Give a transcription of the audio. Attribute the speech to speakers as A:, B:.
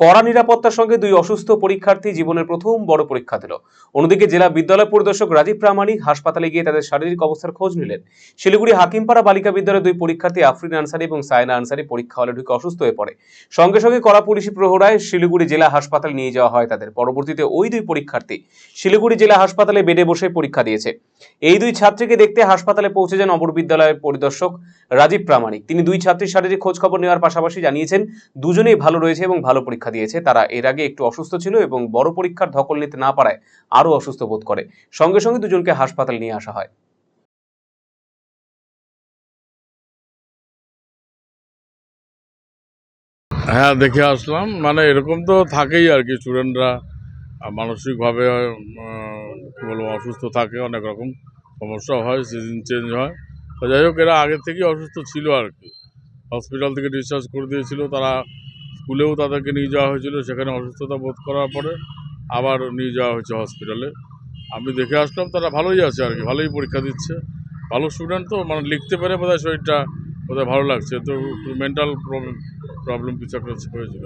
A: কড়া নিরাপত্তার সঙ্গে দুই অসুস্থ পরীক্ষার্থী জীবনের প্রথম বড় পরীক্ষা দিল। অন্যদিকে জেলা বিদ্যালয় পরিদর্শক রাজীব প্রামাণিক হাসপাতালে গিয়ে তাদের শারীরিক অবস্থার খোঁজ নিলেন। শিলিগুড়ি হাকিমপাড়া বালিকা বিদ্যালয়ের দুই পরীক্ষার্থী আফরিন আনসারি এবং সায়না আনসারি পরীক্ষা হলে ঢুকে অসুস্থ হয়ে পড়ে। সঙ্গে সঙ্গে কড়া পুলিশি প্রহরায় শিলিগুড়ি জেলা হাসপাতালে নিয়ে যাওয়া হয় তাদের। পরবর্তীতে ওই দুই পরীক্ষার্থী শিলিগুড়ি জেলা হাসপাতালে বেডে বসে পরীক্ষা দিয়েছে। এই দুই ছাত্রীকে দেখতে হাসপাতালে পৌঁছে যান অপর বিদ্যালয়ের পরিদর্শক রাজীব প্রামাণিক। তিনি দুই ছাত্রীর শারীরিক খোঁজ খবর নেওয়ার পাশাপাশি জানিয়েছেন দুজনেই ভালো রয়েছে এবং ভালো পরীক্ষা দিয়েছে। তারা এর আগে একটু অসুস্থ ছিল এবং বড় পরীক্ষার ধকল নিতে না পারায় আরো অসুস্থ বোধ করে। সঙ্গে সঙ্গে দুজনকে হাসপাতালে নিয়ে আসা হয়।
B: হ্যাঁ, দেখে আসলাম। মানে এরকম তো থাকেই আর কি, স্টুডেন্টরা মানসিকভাবে কী বলবো অসুস্থ থাকে, অনেক রকম সমস্যা হয়, সিজন চেঞ্জ হয়। তো যাই হোক, এরা আগের থেকেই অসুস্থ ছিল আর কি। হসপিটাল থেকে ডিসচার্জ করে দিয়েছিল, তারা স্কুলেও তাদেরকে নিয়ে যাওয়া হয়েছিল, সেখানে অসুস্থতা বোধ করার পরে আবার নিয়ে যাওয়া হয়েছে হসপিটালে। আমি দেখে আসলাম, তারা ভালোই আছে আর কি, ভালোই পরীক্ষা দিচ্ছে। ভালো স্টুডেন্ট তো, মানে লিখতে পেরে বোধহয় শরীরটা বোধহয় ভালো লাগছে, তো মেন্টাল প্রবলেম কিছু একটা হয়েছিল।